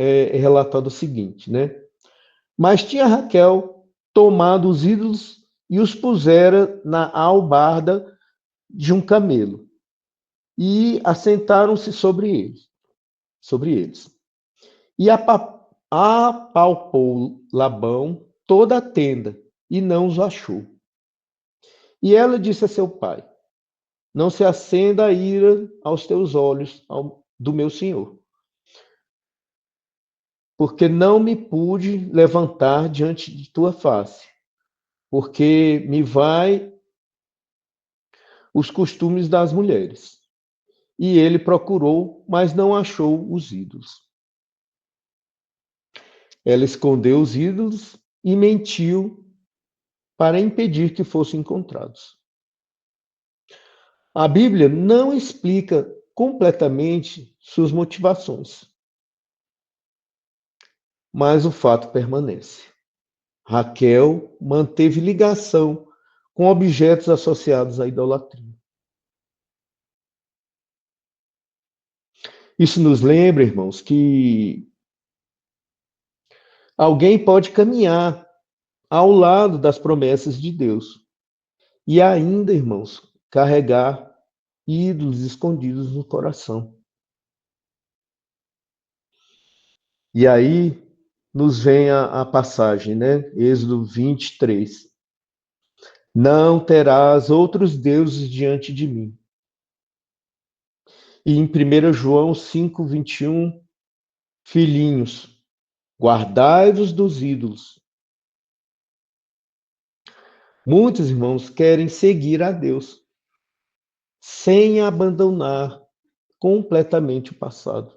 é relatado o seguinte, né? Mas tinha Raquel tomado os ídolos e os pusera na albarda de um camelo, e assentaram-se sobre eles. E apalpou Labão toda a tenda, e não os achou. E ela disse a seu pai: Não se acenda a ira aos teus olhos do meu senhor, porque não me pude levantar diante de tua face, porque me vai os costumes das mulheres. E ele procurou, mas não achou os ídolos. Ela escondeu os ídolos e mentiu para impedir que fossem encontrados. A Bíblia não explica completamente suas motivações, mas o fato permanece. Raquel manteve ligação com objetos associados à idolatria. Isso nos lembra, irmãos, que alguém pode caminhar ao lado das promessas de Deus e ainda, irmãos, carregar ídolos escondidos no coração. E aí nos vem a passagem, né? Êxodo 23. Não terás outros deuses diante de mim. E em 1 João 5:21, filhinhos, guardai-vos dos ídolos. Muitos irmãos querem seguir a Deus sem abandonar completamente o passado.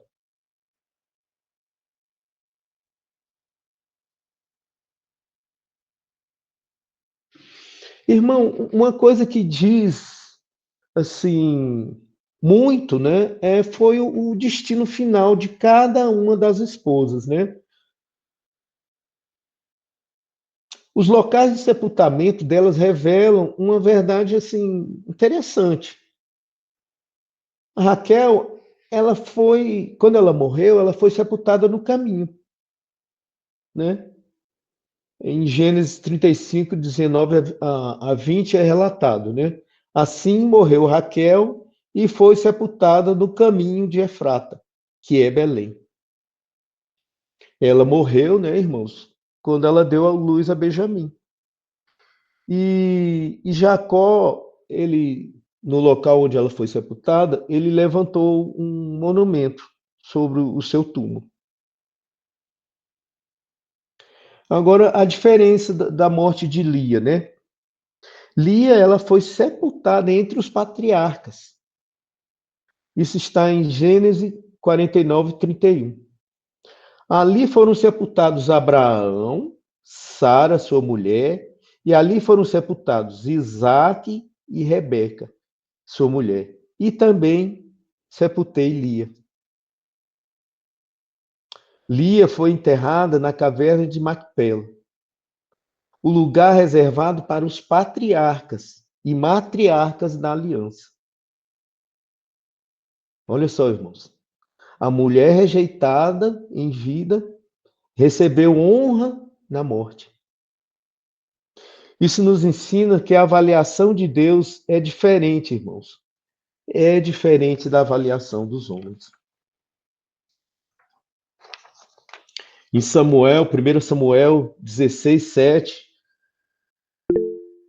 Irmão, uma coisa que diz assim muito, né, foi o destino final de cada uma das esposas, né? Os locais de sepultamento delas revelam uma verdade assim interessante. A Raquel, quando ela morreu, ela foi sepultada no caminho, né? Em Gênesis 35, 19 a 20 é relatado, né? Assim morreu Raquel e foi sepultada no caminho de Efrata, que é Belém. Ela morreu, né, irmãos, quando ela deu a luz a Benjamim. E Jacó, no local onde ela foi sepultada, ele levantou um monumento sobre o seu túmulo. Agora, a diferença da morte de Lia, né? Lia, ela foi sepultada entre os patriarcas. Isso está em Gênesis 49, 31. Ali foram sepultados Abraão, Sara, sua mulher, e ali foram sepultados Isaque e Rebeca, sua mulher. E também sepultei Lia. Lia foi enterrada na caverna de Macpela, o lugar reservado para os patriarcas e matriarcas da aliança. Olha só, irmãos. A mulher rejeitada em vida recebeu honra na morte. Isso nos ensina que a avaliação de Deus é diferente, irmãos. É diferente da avaliação dos homens. Em Samuel, 1 Samuel 16, 7,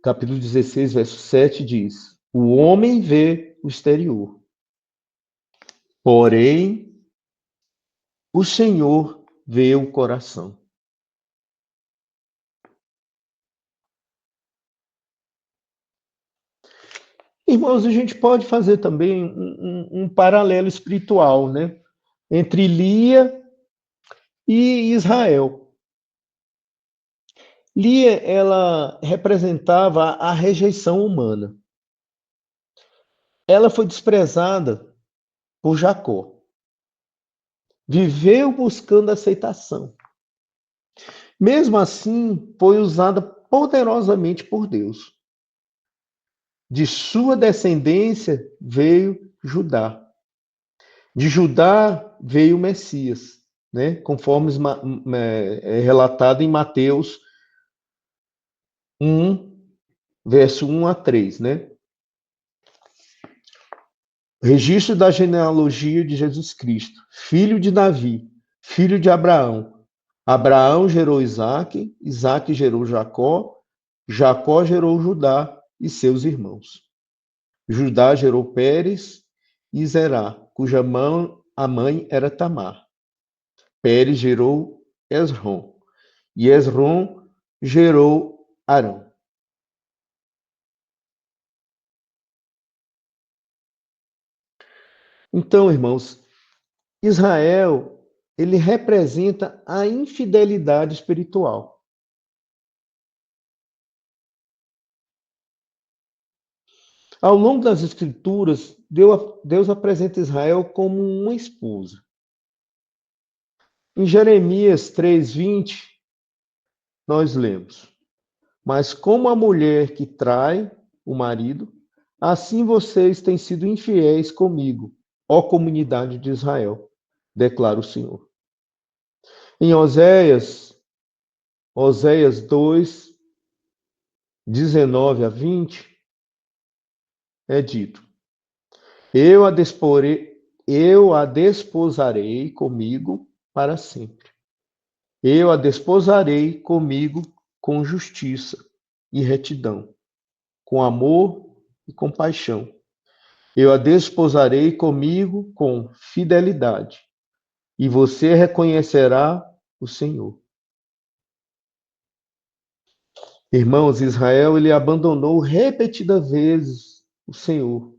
capítulo 16, verso 7 diz: O homem vê o exterior, porém o Senhor vê o coração. Irmãos, a gente pode fazer também um paralelo espiritual, né? Entre Lia e Israel. Lia, ela representava a rejeição humana. Ela foi desprezada por Jacó. Viveu buscando aceitação. Mesmo assim, foi usada poderosamente por Deus. De sua descendência veio Judá. De Judá veio o Messias, né? Conforme é relatado em Mateus 1, verso 1 a 3, né? Registro da genealogia de Jesus Cristo, filho de Davi, filho de Abraão. Abraão gerou Isaque, Isaque gerou Jacó, Jacó gerou Judá e seus irmãos. Judá gerou Pérez e Zerá, cuja a mãe era Tamar. Pérez gerou Esrom, e Esrom gerou Arão. Então, irmãos, Israel, ele representa a infidelidade espiritual. Ao longo das Escrituras, Deus apresenta Israel como uma esposa. Em Jeremias 3:20, nós lemos: Mas como a mulher que trai o marido, assim vocês têm sido infiéis comigo, ó comunidade de Israel, declara o Senhor. Em Oséias 2, 19 a 20, é dito: eu a desposarei comigo para sempre. Eu a desposarei comigo com justiça e retidão, com amor e compaixão. Eu a desposarei comigo com fidelidade, e você reconhecerá o Senhor. Irmãos, Israel ele abandonou repetidas vezes o Senhor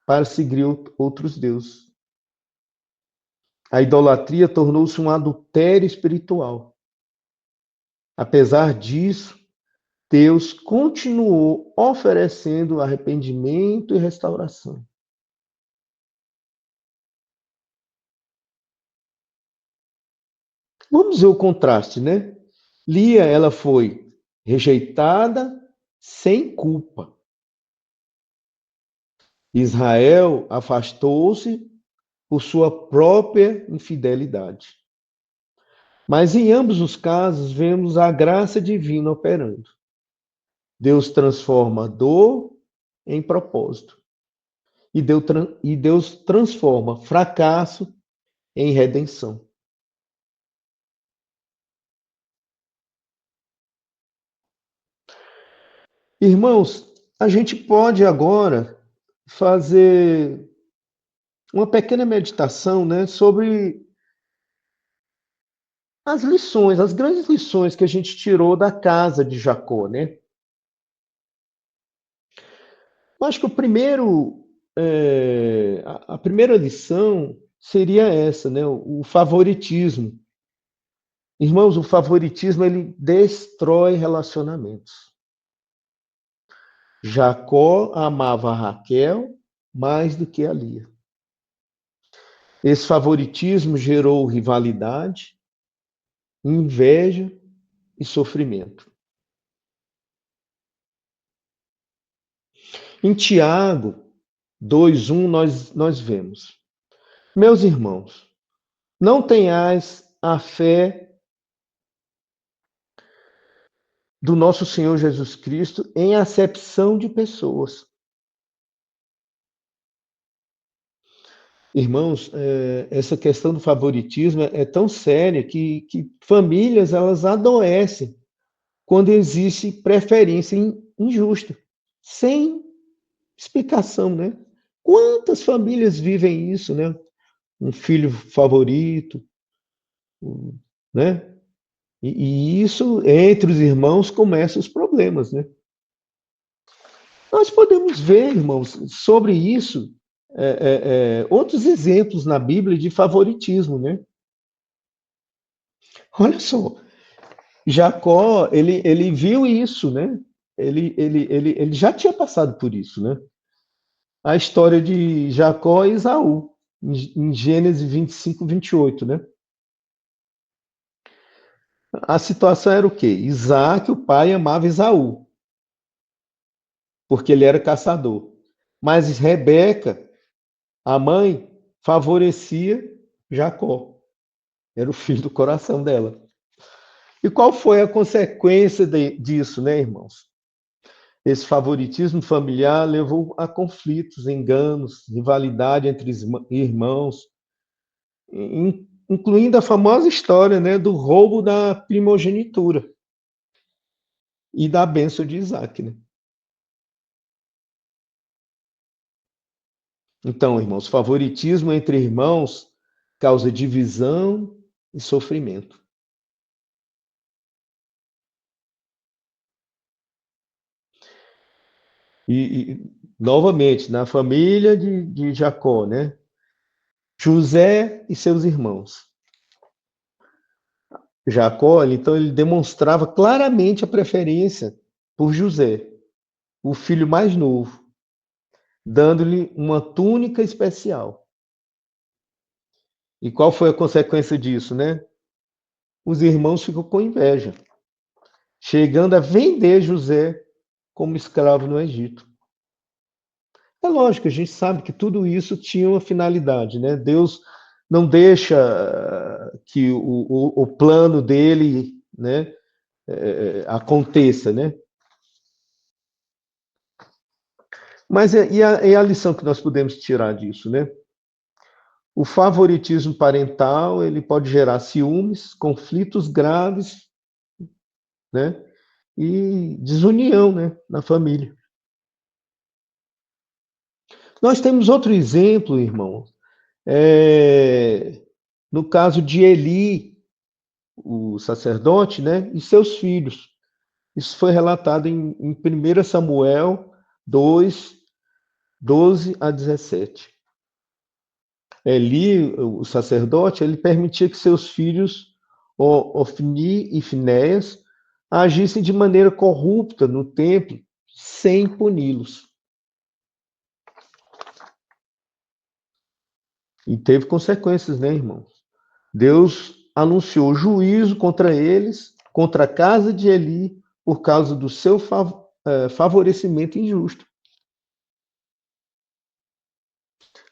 para seguir outros deuses. A idolatria tornou-se um adultério espiritual. Apesar disso, Deus continuou oferecendo arrependimento e restauração. Vamos ver o contraste, né? Lia, ela foi rejeitada sem culpa. Israel afastou-se por sua própria infidelidade. Mas em ambos os casos, vemos a graça divina operando. Deus transforma dor em propósito. E Deus transforma fracasso em redenção. Irmãos, a gente pode agora fazer uma pequena meditação, né, sobre as lições, as grandes lições que a gente tirou da casa de Jacó, né? Eu acho que a primeira lição seria essa, né? O favoritismo. Irmãos, o favoritismo ele destrói relacionamentos. Jacó amava a Raquel mais do que a Lia. Esse favoritismo gerou rivalidade, inveja e sofrimento. Em Tiago 2:1 nós vemos: Meus irmãos, não tenhais a fé do nosso Senhor Jesus Cristo em acepção de pessoas. Irmãos, essa questão do favoritismo é tão séria que famílias elas adoecem quando existe preferência injusta, sem explicação, né? Quantas famílias vivem isso, né? Um filho favorito, né? E isso, entre os irmãos, começam os problemas, né? Nós podemos ver, irmãos, sobre isso, outros exemplos na Bíblia de favoritismo, né? Olha só, Jacó, ele viu isso, né? Ele já tinha passado por isso, né? A história de Jacó e Esaú, em Gênesis 25:28, né? A situação era o quê? Isaac, o pai, amava Esaú, porque ele era caçador. Mas Rebeca, a mãe, favorecia Jacó. Era o filho do coração dela. E qual foi a consequência disso, né, irmãos? Esse favoritismo familiar levou a conflitos, enganos, rivalidade entre irmãos, incluindo a famosa história, né, do roubo da primogenitura e da bênção de Isaac, né? Então, irmãos, favoritismo entre irmãos causa divisão e sofrimento. Novamente, na família de Jacó, né? José e seus irmãos. Jacó, então, ele demonstrava claramente a preferência por José, o filho mais novo, dando-lhe uma túnica especial. E qual foi a consequência disso, né? Os irmãos ficam com inveja, chegando a vender José como escravo no Egito. É lógico, a gente sabe que tudo isso tinha uma finalidade, né? Deus não deixa que o plano dele, né, aconteça, né? Mas e a lição que nós podemos tirar disso, né? O favoritismo parental, ele pode gerar ciúmes, conflitos graves, né? E desunião, né, na família. Nós temos outro exemplo, irmão, no caso de Eli, o sacerdote, né, e seus filhos. Isso foi relatado em 1 Samuel 2, 12 a 17. Eli, o sacerdote, ele permitia que seus filhos, Ofni e Finéias, agissem de maneira corrupta no templo, sem puni-los. E teve consequências, né, irmãos? Deus anunciou juízo contra eles, contra a casa de Eli, por causa do seu favorecimento injusto.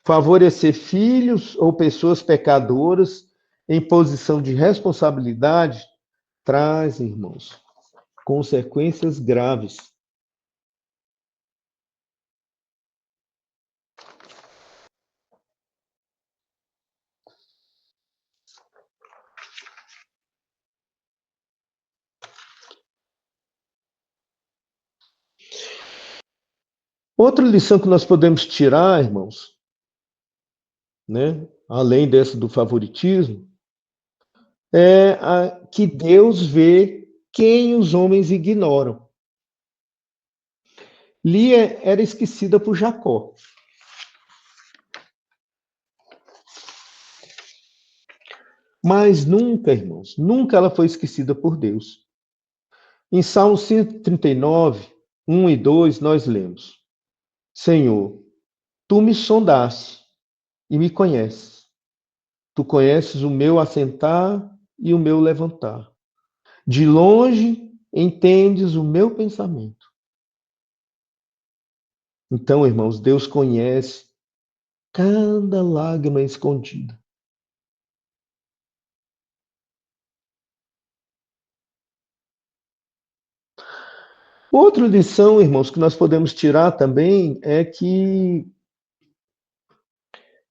Favorecer filhos ou pessoas pecadoras em posição de responsabilidade traz, irmãos, consequências graves. Outra lição que nós podemos tirar, irmãos, né, além dessa do favoritismo, que Deus vê quem os homens ignoram. Lia era esquecida por Jacó. Mas nunca, irmãos, nunca ela foi esquecida por Deus. Em Salmo 139, 1 e 2, nós lemos: Senhor, tu me sondaste e me conheces. Tu conheces o meu assentar e o meu levantar. De longe entendes o meu pensamento. Então, irmãos, Deus conhece cada lágrima escondida. Outra lição, irmãos, que nós podemos tirar também é que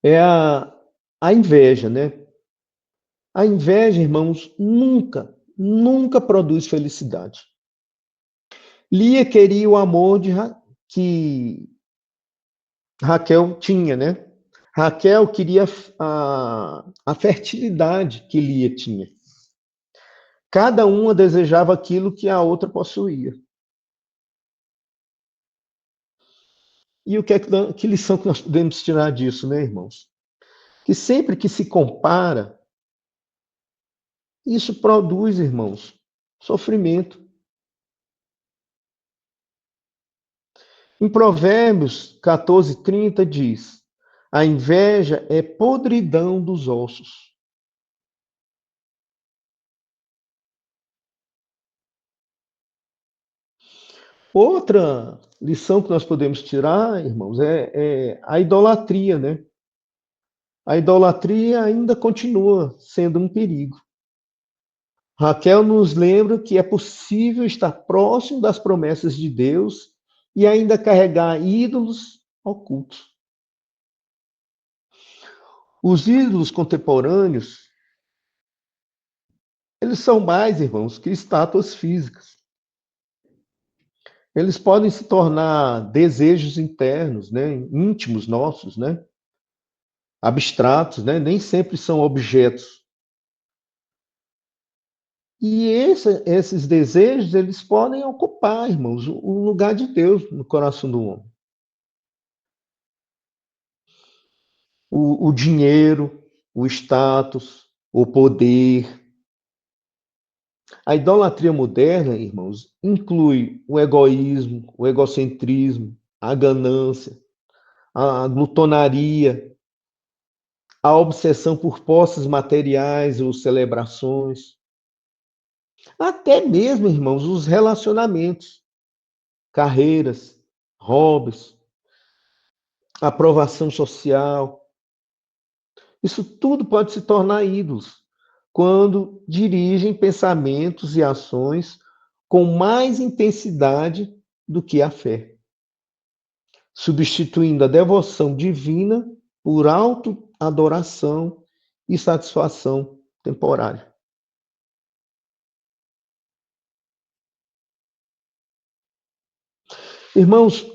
é a inveja, né? A inveja, irmãos, nunca produz felicidade. Lia queria o amor que Raquel tinha, né? Raquel queria a fertilidade que Lia tinha. Cada uma desejava aquilo que a outra possuía. E que lição que nós podemos tirar disso, né, irmãos? Que sempre que se compara, isso produz, irmãos, sofrimento. Em Provérbios 14:30 diz: a inveja é podridão dos ossos. Outra lição que nós podemos tirar, irmãos, é a idolatria, né? a idolatria ainda continua sendo um perigo. Raquel nos lembra que é possível estar próximo das promessas de Deus e ainda carregar ídolos ocultos. Os ídolos contemporâneos, eles são mais, irmãos, que estátuas físicas. Eles podem se tornar desejos internos, né, íntimos nossos, né, abstratos, né, nem sempre são objetos. E esses desejos, eles podem ocupar, irmãos, o lugar de Deus no coração do homem. O dinheiro, o status, o poder. A idolatria moderna, irmãos, inclui o egoísmo, o egocentrismo, a ganância, a glutonaria, a obsessão por posses materiais ou celebrações. Até mesmo, irmãos, os relacionamentos, carreiras, hobbies, aprovação social. Isso tudo pode se tornar ídolos quando dirigem pensamentos e ações com mais intensidade do que a fé, substituindo a devoção divina por autoadoração e satisfação temporária. Irmãos,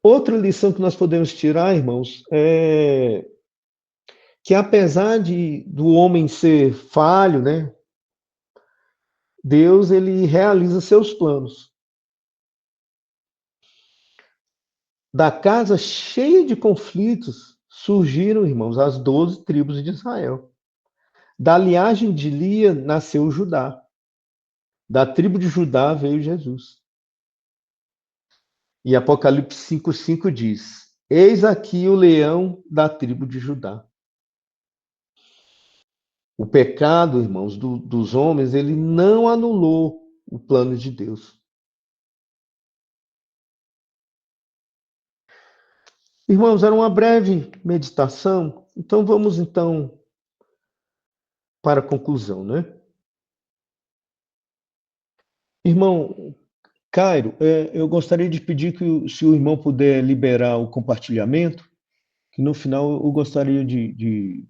outra lição que nós podemos tirar, irmãos, é que apesar do homem ser falho, né, Deus ele realiza seus planos. Da casa cheia de conflitos surgiram, irmãos, as 12 tribos de Israel. Da linhagem de Lia nasceu Judá. Da tribo de Judá veio Jesus. E Apocalipse 5:5 diz: Eis aqui o leão da tribo de Judá. O pecado, irmãos, dos homens, ele não anulou o plano de Deus. Irmãos, era uma breve meditação, então vamos para a conclusão, né? Irmão Cairo, eu gostaria de pedir que se o irmão puder liberar o compartilhamento, que no final eu gostaria de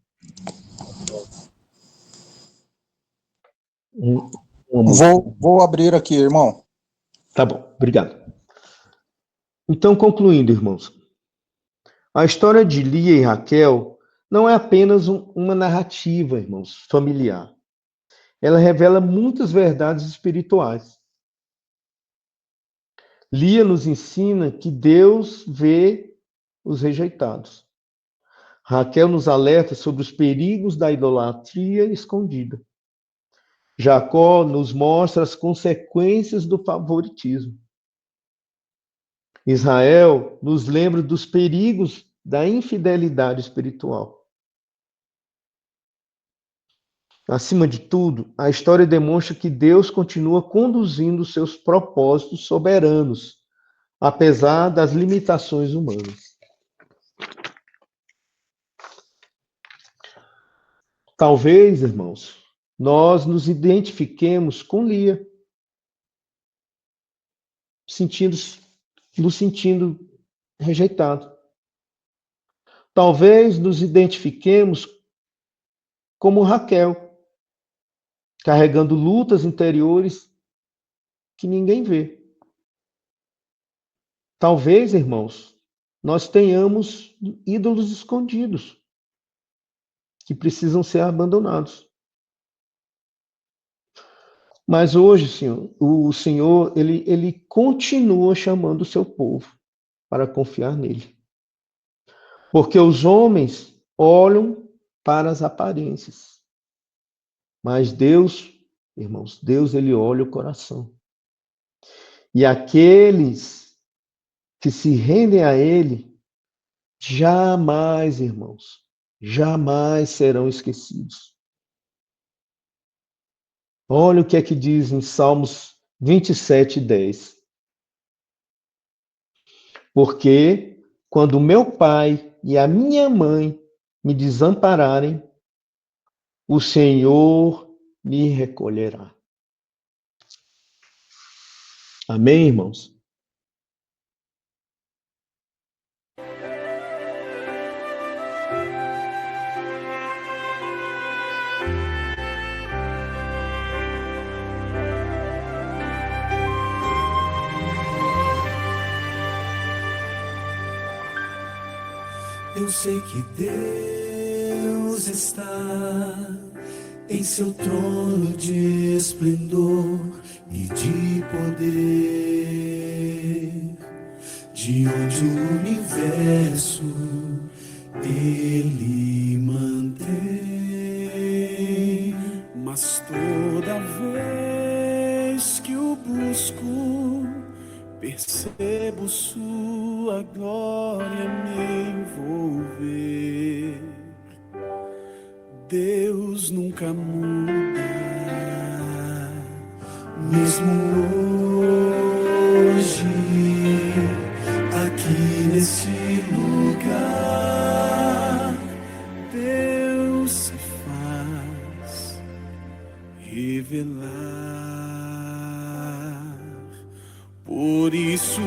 uma música. Vou abrir aqui, irmão. Tá bom, obrigado. Então, concluindo, irmãos, a história de Lia e Raquel não é apenas uma narrativa, irmãos, familiar. Ela revela muitas verdades espirituais. Lia nos ensina que Deus vê os rejeitados. Raquel nos alerta sobre os perigos da idolatria escondida. Jacó nos mostra as consequências do favoritismo. Israel nos lembra dos perigos da infidelidade espiritual. Acima de tudo, a história demonstra que Deus continua conduzindo seus propósitos soberanos, apesar das limitações humanas. Talvez, irmãos, nós nos identifiquemos com Lia, nos sentindo rejeitado. Talvez nos identifiquemos como Raquel, carregando lutas interiores que ninguém vê. Talvez, irmãos, nós tenhamos ídolos escondidos que precisam ser abandonados. Mas hoje, Senhor, o Senhor, ele continua chamando o seu povo para confiar nele. Porque os homens olham para as aparências. Mas Deus, irmãos, Deus ele olha o coração. E aqueles que se rendem a ele, jamais, irmãos, jamais serão esquecidos. Olha o que é que diz em Salmos 27:10. Porque quando meu pai e a minha mãe me desampararem, o Senhor me recolherá. Amém, irmãos? Eu sei que Deus está em seu trono de esplendor e de poder, de onde o universo Ele mantém. Mas toda vez que o busco, percebo sua glória me envolver. Deus nunca muda, mesmo hoje, aqui nesse lugar, Deus se faz revelar. Por isso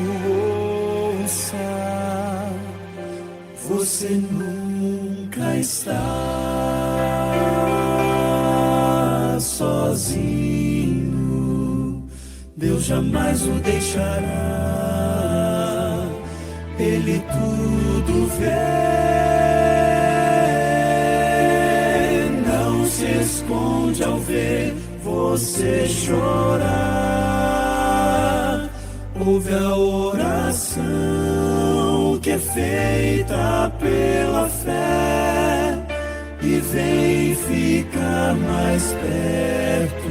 ouça, você nunca está sozinho. Deus jamais o deixará, Ele tudo vê. Não se esconde ao ver você chorar. Ouve a oração que é feita pela fé e vem ficar mais perto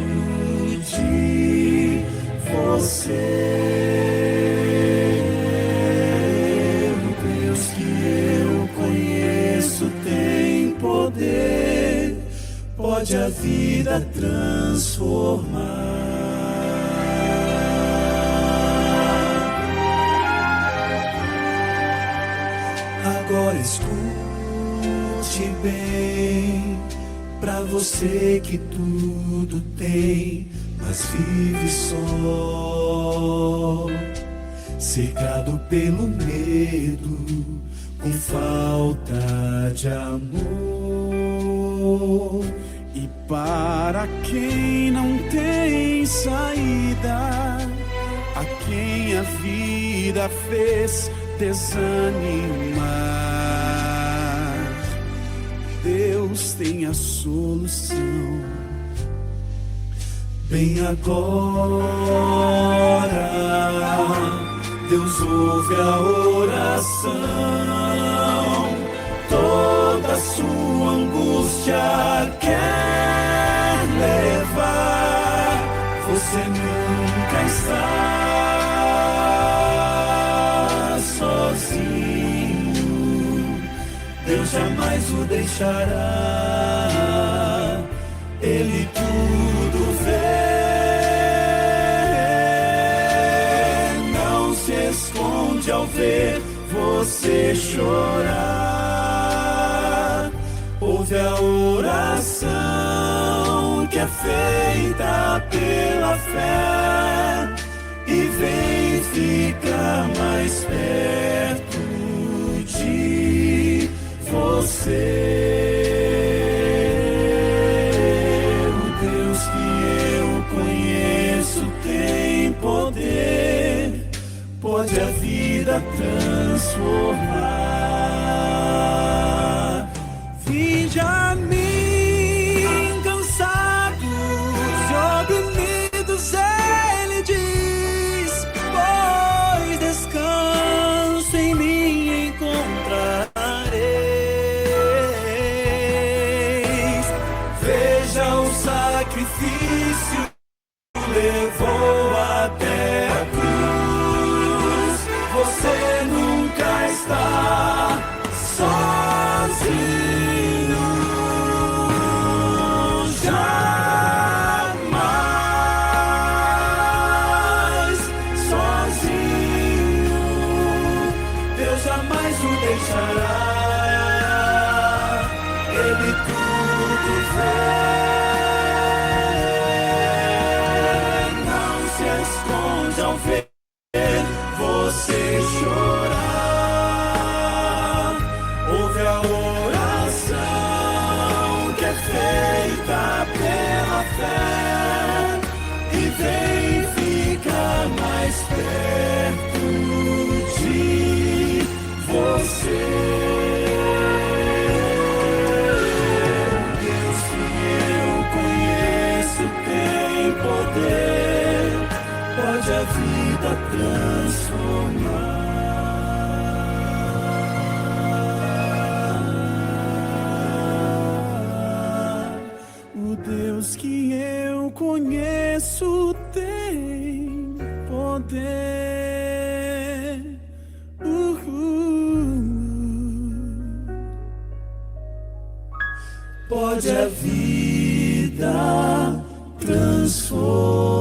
de você. O Deus que eu conheço tem poder, pode a vida transformar. Agora escute bem, pra você que tudo tem, mas vive só, cercado pelo medo, com falta de amor. E para quem não tem saída, a quem a vida fez desanimar, Deus tem a solução. Bem agora, Deus ouve a oração. Toda sua angústia quer levar. Você nunca está sozinho, Deus jamais o deixará, Ele tudo vê. Não se esconde ao ver você chorar. Ouve a oração que é feita pela fé e vem ficar mais perto de você. O Deus que eu conheço tem poder, pode a vida transformar. Vinde a mim, cansados e oprimidos, Ele diz, pois descanso em mim encontrareis. Veja o sacrifício que levou até a cruz. Você nunca está sozinho, jamais sozinho. Deus jamais o deixará, pode a vida transformar. O Deus que eu conheço tem poder. Pode a vida transformar.